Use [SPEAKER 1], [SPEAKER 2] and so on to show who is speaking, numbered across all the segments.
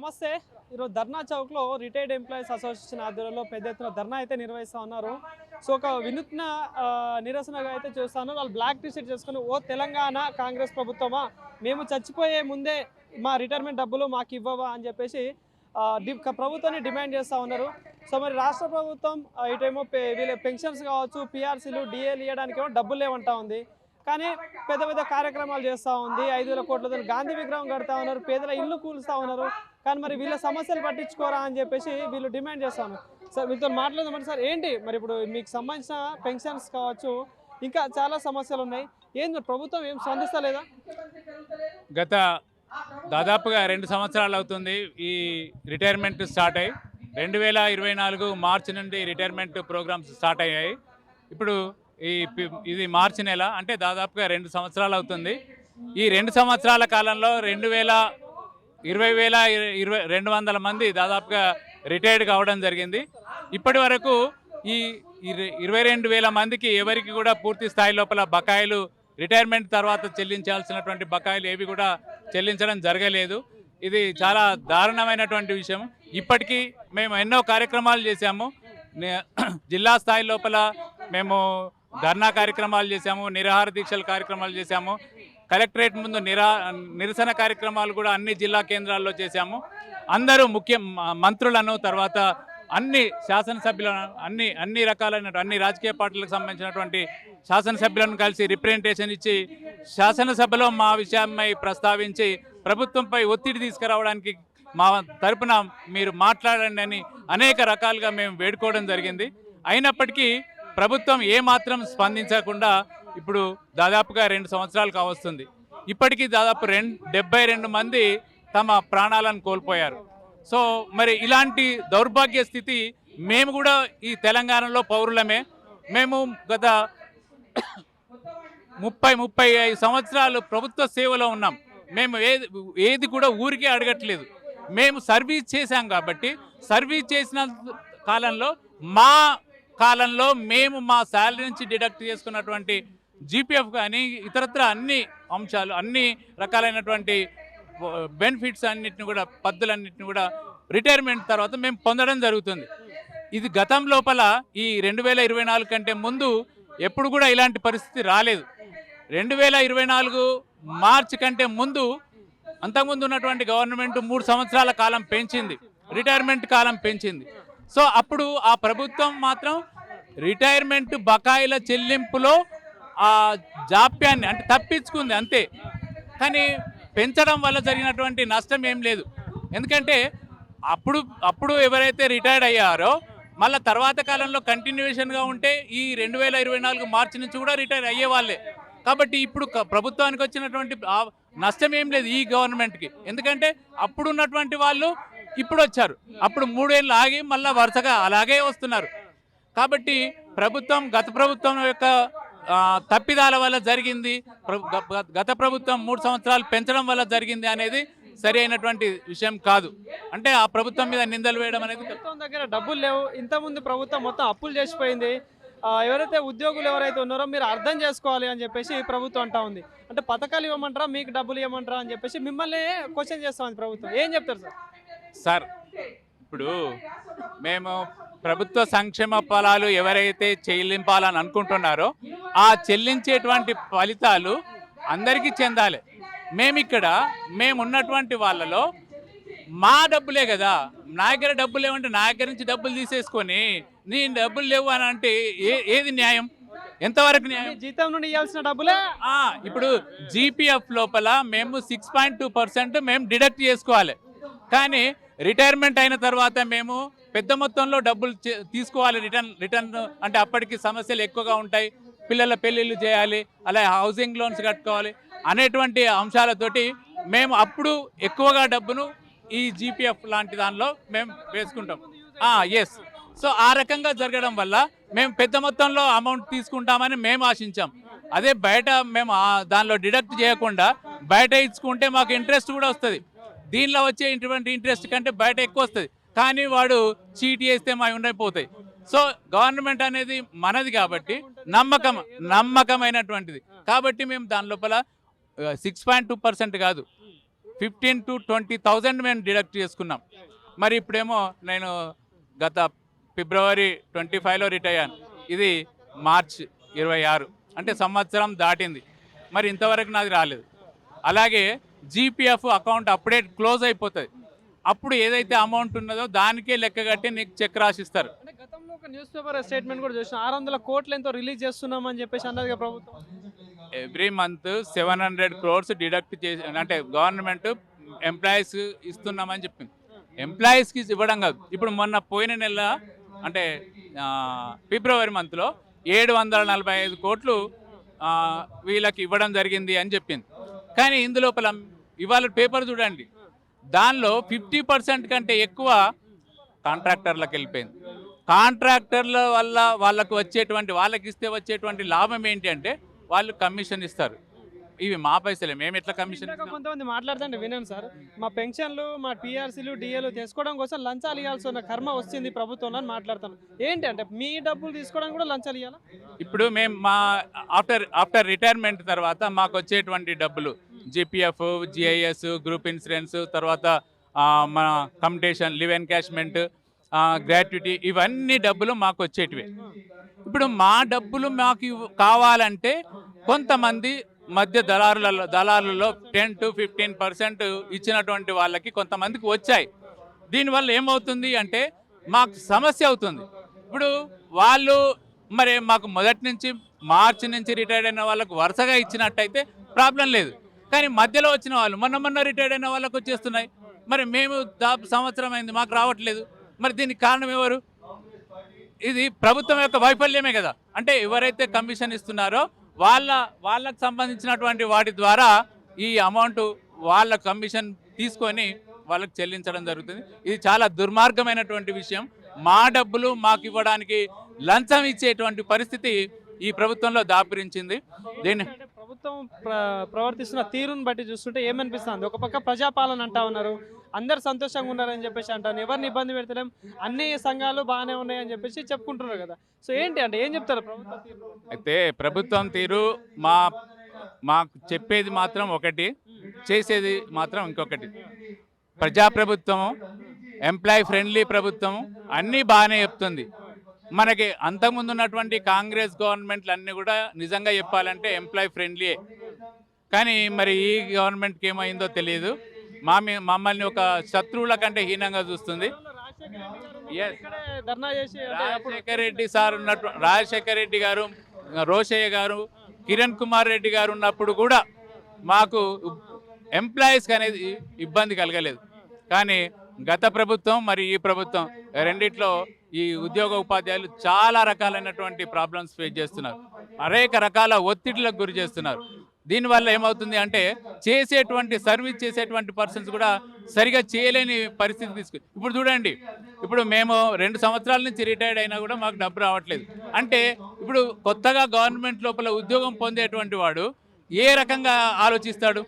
[SPEAKER 1] నమస్తే. ఈరోజు ధర్నా చౌక్లో retired employees association ఆధ్వర్యంలో పెద్ద ఎత్తున ధర్నా అయితే నిర్వహిస్తూ ఉన్నారు. సో ఒక వినూత్న నిరసనగా అయితే చూస్తాను. వాళ్ళు బ్లాక్ టీషర్ట్ చేసుకుని ఓ తెలంగాణ కాంగ్రెస్ ప్రభుత్వమా, మేము చచ్చిపోయే ముందే మా రిటైర్మెంట్ డబ్బులు మాకు ఇవ్వవా అని చెప్పేసి ప్రభుత్వాన్ని డిమాండ్ చేస్తూ ఉన్నారు. సో మరి రాష్ట్ర ప్రభుత్వం ఇటేమో వీళ్ళ పెన్షన్స్ కావచ్చు, పిఆర్సీలు, డిఏలు ఇవ్వడానికేమో డబ్బులు లేవంటా ఉంది. కానీ పెద్ద పెద్ద కార్యక్రమాలు చేస్తూ ఉంది. 5,000 కోట్లతో గాంధీ విగ్రహం కడతా ఉన్నారు, పేదల ఇల్లు కూలుస్తూ ఉన్నారు. కానీ మరి వీళ్ళ సమస్యలు పట్టించుకోరా అని చెప్పేసి వీళ్ళు డిమాండ్ చేస్తూ ఉన్నారు. సార్ వీళ్ళతో మాట్లాడదామంటే, సార్ ఏంటి మరి ఇప్పుడు మీకు సంబంధించిన పెన్షన్స్ కావచ్చు, ఇంకా చాలా సమస్యలు ఉన్నాయి, ఏంది ప్రభుత్వం ఏం స్పందిస్తలేదా?
[SPEAKER 2] గత దాదాపుగా 2 సంవత్సరాలు అవుతుంది ఈ రిటైర్మెంట్ స్టార్ట్ అయ్యి. 2024 మార్చి నుండి రిటైర్మెంట్ ప్రోగ్రామ్స్ స్టార్ట్ అయ్యాయి. ఇప్పుడు ఇది మార్చి నెల, అంటే దాదాపుగా 2 సంవత్సరాలు అవుతుంది. ఈ 2 సంవత్సరాల కాలంలో 20,200 మంది దాదాపుగా రిటైర్డ్ కావడం జరిగింది. ఇప్పటి వరకు ఈ 22,000 మందికి ఎవరికి కూడా పూర్తి స్థాయి లోపల బకాయిలు, రిటైర్మెంట్ తర్వాత చెల్లించాల్సినటువంటి బకాయిలు ఏవి కూడా చెల్లించడం జరగలేదు. ఇది చాలా దారుణమైనటువంటి విషయం. ఇప్పటికీ మేము ఎన్నో కార్యక్రమాలు చేశాము. జిల్లా స్థాయి లోపల మేము ధర్నా కార్యక్రమాలు చేశాము, నిరాహార దీక్షల కార్యక్రమాలు చేశాము, కలెక్టరేట్ ముందు నిరసన కార్యక్రమాలు కూడా అన్ని జిల్లా కేంద్రాల్లో చేశాము. అందరూ మంత్రులను, తర్వాత అన్ని శాసనసభ్యులను, అన్ని రకాలైన అన్ని రాజకీయ పార్టీలకు సంబంధించినటువంటి శాసనసభ్యులను కలిసి రిప్రజెంటేషన్ ఇచ్చి శాసనసభలో మా విషయమై ప్రస్తావించి ప్రభుత్వంపై ఒత్తిడి తీసుకురావడానికి మా తరపున మీరు మాట్లాడండి అని అనేక రకాలుగా మేము వేడుకోవడం జరిగింది. అయినప్పటికీ ప్రభుత్వం ఏమాత్రం స్పందించకుండా ఇప్పుడు దాదాపుగా 2 సంవత్సరాలు కావస్తుంది. ఇప్పటికీ దాదాపు 72 మంది తమ ప్రాణాలను కోల్పోయారు. సో మరి ఇలాంటి దౌర్భాగ్య స్థితి, మేము కూడా ఈ తెలంగాణలో పౌరులమే. మేము గత 30-35 సంవత్సరాలు ప్రభుత్వ సేవలో ఉన్నాం. మేము ఏది కూడా ఊరికే అడగట్లేదు. మేము సర్వీస్ చేశాం కాబట్టి, సర్వీస్ చేసిన కాలంలో మేము మా శాలరీ నుంచి డిడక్ట్ చేసుకున్నటువంటి జీపీఎఫ్ కానీ ఇతరత్ర అన్ని అంశాలు, అన్ని రకాలైనటువంటి బెనిఫిట్స్ అన్నిటిని కూడా, పద్ధతులన్నింటిని కూడా రిటైర్మెంట్ తర్వాత మేము పొందడం జరుగుతుంది. ఇది గతం లోపల ఈ 2024 కంటే ముందు ఎప్పుడు కూడా ఇలాంటి పరిస్థితి రాలేదు. 2024 మార్చి కంటే ముందు, అంతకుముందు ఉన్నటువంటి గవర్నమెంట్ 3 సంవత్సరాల కాలం పెంచింది, రిటైర్మెంట్ కాలం పెంచింది. సో అప్పుడు ఆ ప్రభుత్వం మాత్రం రిటైర్మెంట్ బకాయిల చెల్లింపులో ఆ జాప్యాన్ని అంటే తప్పించుకుంది అంతే. కానీ పెంచడం వల్ల జరిగినటువంటి నష్టం ఏం లేదు. ఎందుకంటే అప్పుడు ఎవరైతే రిటైర్డ్ అయ్యారో మళ్ళీ తర్వాత కాలంలో కంటిన్యూషన్గా ఉంటే ఈ 2024 మార్చి నుంచి కూడా రిటైర్ అయ్యేవాళ్ళే. కాబట్టి ఇప్పుడు ప్రభుత్వానికి వచ్చినటువంటి నష్టం ఏం లేదు ఈ గవర్నమెంట్కి. ఎందుకంటే అప్పుడు ఉన్నటువంటి వాళ్ళు ఇప్పుడు వచ్చారు, అప్పుడు 3 ఏళ్ళు ఆగి మళ్ళీ వరుసగా అలాగే వస్తున్నారు. కాబట్టి గత ప్రభుత్వం యొక్క తప్పిదాల వల్ల జరిగింది, గత ప్రభుత్వం 3 సంవత్సరాలు పెంచడం వల్ల జరిగింది అనేది సరి అయినటువంటి విషయం కాదు. అంటే ఆ ప్రభుత్వం మీద నిందలు వేయడం అనేది,
[SPEAKER 1] ప్రభుత్వం దగ్గర డబ్బులు లేవు, ఇంతకుముందు ప్రభుత్వం మొత్తం అప్పులు చేసిపోయింది, ఎవరైతే ఉద్యోగులు ఎవరైతే ఉన్నారో మీరు అర్థం చేసుకోవాలి అని చెప్పేసి ప్రభుత్వం అంటా ఉంది. అంటే పథకాలు ఇవ్వమంటారా, మీకు డబ్బులు ఇవ్వమంటారా అని చెప్పేసి మిమ్మల్ని క్వశ్చన్ చేస్తామని ప్రభుత్వం ఏం చెప్తారు
[SPEAKER 2] సార్? ఇప్పుడు మేము ప్రభుత్వ సంక్షేమ ఫలాలు ఎవరైతే చెల్లింపాలని అనుకుంటున్నారో ఆ చెల్లించేటువంటి ఫలితాలు అందరికీ చెందాలి. మేమున్నటువంటి వాళ్ళలో మా డబ్బులే కదా, నా దగ్గర డబ్బులు లేవంటే నా దగ్గర నుంచి డబ్బులు తీసేసుకొని నీ డబ్బులు లేవు అని అంటే ఏది న్యాయం? ఎంతవరకు న్యాయం?
[SPEAKER 1] జీతం నుండి ఇవ్వాల్సిన డబ్బులే.
[SPEAKER 2] ఇప్పుడు జీపీఎఫ్ లోపల మేము 6.2% మేము డిడక్ట్ చేసుకోవాలి. కానీ రిటైర్మెంట్ అయిన తర్వాత మేము పెద్ద మొత్తంలో డబ్బులు తీసుకోవాలి. రిటర్న్ అంటే అప్పటికి సమస్యలు ఎక్కువగా ఉంటాయి, పిల్లల పెళ్ళిళ్ళు చేయాలి, అలాగే హౌసింగ్ లోన్స్ కట్టుకోవాలి అనేటువంటి అంశాలతోటి మేము అప్పుడు ఎక్కువగా డబ్బును ఈ జీపీఎఫ్ లాంటి దానిలో మేము వేసుకుంటాం. ఎస్. సో ఆ రకంగా జరగడం వల్ల మేము పెద్ద మొత్తంలో అమౌంట్ తీసుకుంటామని మేము ఆశించాం. అదే బయట మేము దానిలో డిడక్ట్ చేయకుండా బయట ఇచ్చుకుంటే మాకు ఇంట్రెస్ట్ కూడా వస్తుంది. దీనిలో వచ్చే ఇటువంటి ఇంట్రెస్ట్ కంటే బయట ఎక్కువ వస్తుంది. కానీ వాడు చీటీ వేస్తే మా ఉండైపోతాయి. సో గవర్నమెంట్ అనేది మనది కాబట్టి నమ్మకమైనటువంటిది కాబట్టి మేము దాని లోపల 6.2% కాదు 15,000 to 20,000 మేము డిడక్ట్ చేసుకున్నాం. మరి ఇప్పుడేమో నేను గత ఫిబ్రవరి 25లో రిటైర్ అయ్యాను. ఇది మార్చ్ 26, అంటే సంవత్సరం దాటింది. మరి ఇంతవరకు నాది రాలేదు. అలాగే జీపీఎఫ్ అకౌంట్ అప్పుడే క్లోజ్ అయిపోతుంది. అప్పుడు ఏదైతే అమౌంట్ ఉన్నదో దానికే లెక్క కట్టి నీకు చెక్ రాసిస్తారు.
[SPEAKER 1] అంటే గతంలో ఒక న్యూస్ పేపర్ స్టేట్మెంట్ కూడా చూసిన 600 కోట్లు ఎంతో రిలీజ్ చేస్తున్నామని చెప్పేసి అన్నది ప్రభుత్వం.
[SPEAKER 2] ఎవ్రీ మంత్ 700 crores డిడక్ట్ చేసి, అంటే గవర్నమెంట్ ఎంప్లాయీస్ ఇస్తున్నామని చెప్పింది. ఎంప్లాయీస్కి ఇవ్వడం కాదు. ఇప్పుడు మొన్న పోయిన నెల అంటే ఫిబ్రవరి మంత్లో 745 కోట్లు వీళ్ళకి ఇవ్వడం జరిగింది అని చెప్పింది. కానీ ఇందులోపల ఇవాళ పేపర్ చూడండి, దానిలో 50% కంటే ఎక్కువ కాంట్రాక్టర్లకు వెళ్ళిపోయింది. కాంట్రాక్టర్ల వల్ల వాళ్ళకి ఇస్తే వచ్చేటువంటి లాభం ఏంటి అంటే వాళ్ళు కమిషన్ ఇస్తారు. ఇవి మా పైసలే, మేము ఎట్లా కమిషన్ ఇస్తాం?
[SPEAKER 1] కొంతమంది మాట్లాడుతుంటే వినండి సార్, మా పెన్షన్లు, మా టీఆర్సీలు, డిఏలు తీసుకోవడం కోసం లంచాలు ఇవ్వాల్సిన కర్మ వచ్చింది ప్రభుత్వంలో అని మాట్లాడతాను. ఏంటి అంటే మీ డబ్బులు తీసుకోవడానికి కూడా లంచాలు ఇవ్వాలా?
[SPEAKER 2] ఇప్పుడు మేము మా ఆఫ్టర్ రిటైర్మెంట్ తర్వాత మాకు వచ్చేటువంటి డబ్బులు జీపీఎఫ్, జిఐఎస్, గ్రూప్ ఇన్సూరెన్స్, తర్వాత మన కమ్యూటేషన్, లివ్ ఎన్కాష్మెంట్, గ్రాట్యుటీ, ఇవన్నీ డబ్బులు మాకు వచ్చేటివి. ఇప్పుడు మా డబ్బులు మాకు కావాలంటే కొంతమంది మధ్య దళారులలో 10 to 15% ఇచ్చినటువంటి వాళ్ళకి కొంతమందికి వచ్చాయి. దీనివల్ల ఏమవుతుంది అంటే మాకు సమస్య అవుతుంది. ఇప్పుడు వాళ్ళు మరి మాకు మొదటి నుంచి మార్చి నుంచి రిటైర్డ్ అయిన వాళ్ళకు వరుసగా ఇచ్చినట్టయితే ప్రాబ్లం లేదు. కానీ మధ్యలో వచ్చిన వాళ్ళు మొన్న రిటైర్డ్ అయిన వాళ్ళకు వచ్చేస్తున్నాయి. మరి మేము సంవత్సరం అయింది మాకు రావట్లేదు. మరి దీనికి కారణం ఎవరు? ఇది ప్రభుత్వం యొక్క వైఫల్యమే కదా. అంటే ఎవరైతే కమిషన్ ఇస్తున్నారో వాళ్ళకు సంబంధించినటువంటి వాటి ద్వారా ఈ అమౌంట్ వాళ్ళ కమిషన్ తీసుకొని వాళ్ళకి చెల్లించడం జరుగుతుంది. ఇది చాలా దుర్మార్గమైనటువంటి విషయం. మా డబ్బులు మాకు ఇవ్వడానికి లంచం ఇచ్చేటువంటి పరిస్థితి ఈ ప్రభుత్వంలో దాపురించింది. దీన్ని
[SPEAKER 1] ప్రభుత్వం ప్రవర్తిస్తున్న తీరును బట్టి చూస్తుంటే ఏమనిపిస్తుంది? ఒక పక్క ప్రజాపాలన అంటా ఉన్నారు, అందరు సంతోషంగా ఉన్నారని చెప్పేసి అంటారు, ఎవరిని ఇబ్బంది పెడతలేం, అన్ని సంఘాలు బాగానే ఉన్నాయని చెప్పేసి చెప్పుకుంటున్నారు కదా. సో ఏంటి అంటే ఏం చెప్తారు ప్రభుత్వం తీరు?
[SPEAKER 2] అయితే ప్రభుత్వం తీరు మాకు చెప్పేది మాత్రం ఒకటి, చేసేది మాత్రం ఇంకొకటి. ప్రజాప్రభుత్వం, ఎంప్లాయీ ఫ్రెండ్లీ ప్రభుత్వం అన్నీ బాగానే చెప్తుంది. మనకి అంతకుముందు ఉన్నటువంటి కాంగ్రెస్ గవర్నమెంట్లు అన్నీ కూడా నిజంగా చెప్పాలంటే ఎంప్లాయీ ఫ్రెండ్లీయే. కానీ మరి ఈ గవర్నమెంట్కి ఏమైందో తెలియదు. మమ్మల్ని ఒక శత్రువుల కంటే హీనంగా చూస్తుంది. రాజశేఖర్ రెడ్డి సార్ ఉన్నట్టు, రాజశేఖర్ రెడ్డి గారు, రోషయ్య గారు, కిరణ్ కుమార్ రెడ్డి గారు ఉన్నప్పుడు కూడా మాకు ఎంప్లాయీస్కి అనేది ఇబ్బంది కలగలేదు. కానీ గత ప్రభుత్వం మరి ఈ ప్రభుత్వం రెండిట్లో ఈ ఉద్యోగ ఉపాధ్యాయులు చాలా రకాలైనటువంటి ప్రాబ్లమ్స్ ఫేస్ చేస్తున్నారు. అనేక రకాల ఒత్తిడిలకు గురి చేస్తున్నారు. దీనివల్ల ఏమవుతుంది అంటే సర్వీస్ చేసేటువంటి పర్సన్స్ కూడా సరిగా చేయలేని పరిస్థితి తీసుకుంది. ఇప్పుడు చూడండి, ఇప్పుడు మేము 2 సంవత్సరాల నుంచి రిటైర్డ్ అయినా కూడా మాకు డబ్బు రావట్లేదు. అంటే ఇప్పుడు కొత్తగా గవర్నమెంట్ లోపల ఉద్యోగం పొందేటువంటి వాడు ఏ రకంగా ఆలోచిస్తాడు?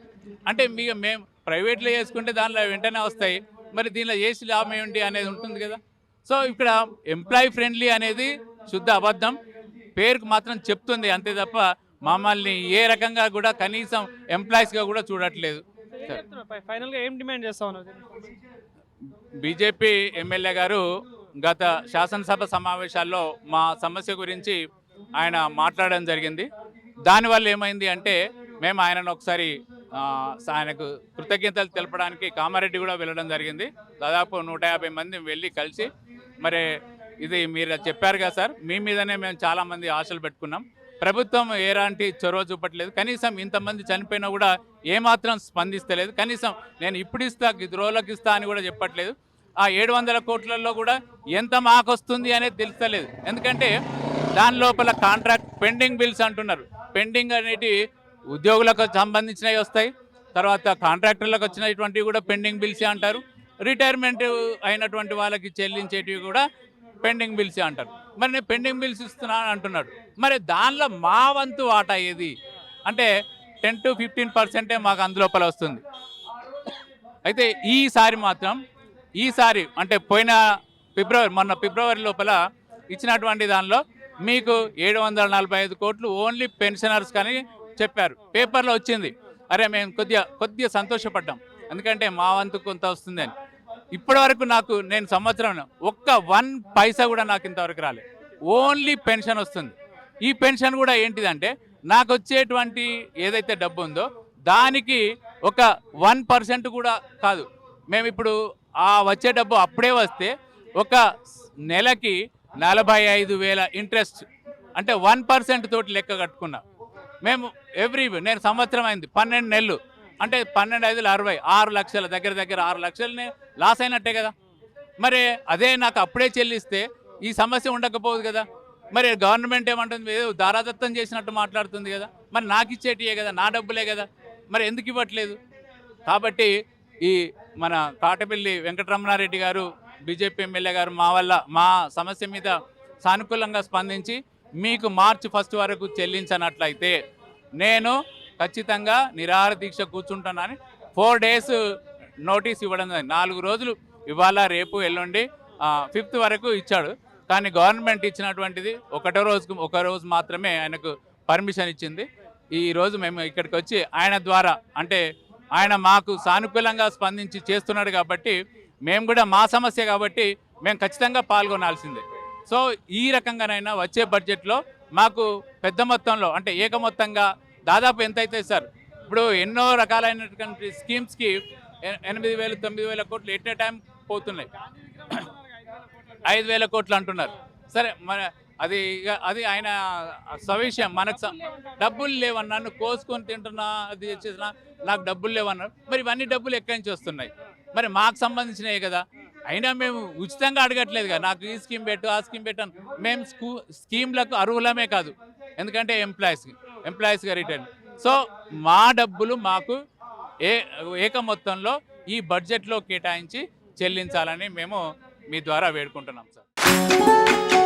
[SPEAKER 2] అంటే మేము ప్రైవేట్లో చేసుకుంటే దానిలో వెంటనే వస్తాయి, మరి దీనిలో చేసి లాభం ఏమిటి అనేది ఉంటుంది కదా. సో ఇక్కడ ఎంప్లాయీ ఫ్రెండ్లీ అనేది శుద్ధ అబద్ధం, పేరుకు మాత్రం చెప్తుంది అంతే తప్ప మమ్మల్ని ఏ రకంగా కూడా కనీసం ఎంప్లాయీస్గా కూడా చూడట్లేదు.
[SPEAKER 1] ఫైనల్గా ఏం డిమాండ్ చేస్తా ఉన్నారు?
[SPEAKER 2] బీజేపీ ఎమ్మెల్యే గారు గత శాసనసభ సమావేశాల్లో మా సమస్య గురించి ఆయన మాట్లాడడం జరిగింది. దానివల్ల ఏమైంది అంటే మేము ఆయనను ఒకసారి ఆయనకు కృతజ్ఞతలు తెలపడానికి కామారెడ్డి కూడా వెళ్ళడం జరిగింది. దాదాపు 150 మంది వెళ్ళి కలిసి, మరి ఇది మీరు చెప్పారు కదా సార్, మీ మీదనే మేము చాలామంది ఆశలు పెట్టుకున్నాం, ప్రభుత్వం ఎలాంటి చొరవ చూపట్లేదు, కనీసం ఇంతమంది చనిపోయినా కూడా ఏమాత్రం స్పందిస్తలేదు, కనీసం నేను ఇప్పుడు ఇస్తా, ఇది రోజులకు ఇస్తా అని కూడా చెప్పట్లేదు. ఆ 700 కోట్లలో కూడా ఎంత మాకు వస్తుంది అనేది తెలుస్తలేదు. ఎందుకంటే దాని లోపల కాంట్రాక్ట్ పెండింగ్ బిల్స్ అంటున్నారు. పెండింగ్ అనేటి ఉద్యోగులకు సంబంధించినవి వస్తాయి, తర్వాత కాంట్రాక్టర్లకు వచ్చినటువంటివి కూడా పెండింగ్ బిల్సే అంటారు, రిటైర్మెంట్ అయినటువంటి వాళ్ళకి చెల్లించేటివి కూడా పెండింగ్ బిల్సే అంటారు. మరి నేను పెండింగ్ బిల్స్ ఇస్తున్నాను అంటున్నాడు. మరి దానిలో మా వంతు వాటా ఏది అంటే 10 to 15% మాకు అందులోపల వస్తుంది. అయితే ఈసారి అంటే పోయిన మొన్న ఫిబ్రవరి లోపల ఇచ్చినటువంటి దానిలో మీకు 745 కోట్లు ఓన్లీ పెన్షనర్స్ కానీ చెప్పారు, పేపర్లో వచ్చింది. అరే మేము కొద్దిగా సంతోషపడ్డాం. ఎందుకంటే మా వంతు కొంత వస్తుందని. ఇప్పటి వరకు నాకు నేను సంవత్సరం ఒక్క 1 పైసా కూడా నాకు ఇంతవరకు రాలేదు. ఓన్లీ పెన్షన్ వస్తుంది. ఈ పెన్షన్ కూడా ఏంటిదంటే నాకు వచ్చేటువంటి ఏదైతే డబ్బు ఉందో దానికి ఒక 1% కూడా కాదు. మేము ఇప్పుడు ఆ వచ్చే డబ్బు అప్పుడే వస్తే ఒక నెలకి 45,000 ఇంట్రెస్ట్, అంటే 1% తోటి లెక్క కట్టుకున్నా. మేము నేను సంవత్సరం అయింది 12 నెలలు, అంటే 12 5 60, 6 లక్షల దగ్గర 6 లక్షలని లాస్ అయినట్టే కదా. మరి అదే నాకు అప్పుడే చెల్లిస్తే ఈ సమస్య ఉండకపోదు కదా. మరి గవర్నమెంట్ ఏమంటుంది, ఏదో దారాదత్తం చేసినట్టు మాట్లాడుతుంది కదా. మరి నాకు ఇచ్చేటియే కదా, నా డబ్బులే కదా, మరి ఎందుకు ఇవ్వట్లేదు? కాబట్టి ఈ మన కాటపల్లి వెంకటరమణారెడ్డి గారు బీజేపీ ఎమ్మెల్యే గారు మా సమస్య మీద సానుకూలంగా స్పందించి మీకు మార్చి 1 వరకు చెల్లించనట్లయితే నేను ఖచ్చితంగా నిరాహార దీక్ష కూర్చుంటానని 4 డేస్ నోటీస్ ఇవ్వడం, 4 రోజులు ఇవాళ రేపు ఎల్లుండి 5th వరకు ఇచ్చాడు. కానీ గవర్నమెంట్ ఇచ్చినటువంటిది ఒక రోజు మాత్రమే ఆయనకు పర్మిషన్ ఇచ్చింది. ఈరోజు మేము ఇక్కడికి వచ్చి ఆయన ద్వారా, అంటే ఆయన మాకు సానుకూలంగా స్పందించి చేస్తున్నాడు కాబట్టి మేము కూడా మా సమస్య కాబట్టి మేము ఖచ్చితంగా పాల్గొనాల్సిందే. సో ఈ రకంగానైనా వచ్చే బడ్జెట్లో మాకు పెద్ద మొత్తంలో, అంటే ఏకమొత్తంగా దాదాపు ఎంతైతే సార్, ఇప్పుడు ఎన్నో రకాలైనటువంటి స్కీమ్స్కి 8,000 9,000 కోట్లు ఎట్ ఏ టైం పోతున్నాయి. 5,000 కోట్లు అంటున్నారు. సరే, మన అది ఆయన సవిషయం. మనకు డబ్బులు లేవన్నా, నన్ను కోసుకొని తింటున్నా, అది చేసినా నాకు డబ్బులు లేవన్నారు. మరి ఇవన్నీ డబ్బులు ఎక్కడి నుంచి వస్తున్నాయి? మరి మాకు సంబంధించినవి కదా. అయినా మేము ఉచితంగా అడగట్లేదు కదా, నాకు ఈ స్కీమ్ పెట్టు ఆ స్కీమ్ పెట్టాను. మేము స్కీమ్లకు అర్హులమే కాదు, ఎందుకంటే ఎంప్లాయీస్గా రిటర్న్. సో మా డబ్బులు మాకు ఏక మొత్తంలో ఈ బడ్జెట్లో కేటాయించి చెల్లించాలని మేము మీ ద్వారా వేడుకుంటున్నాం సార్.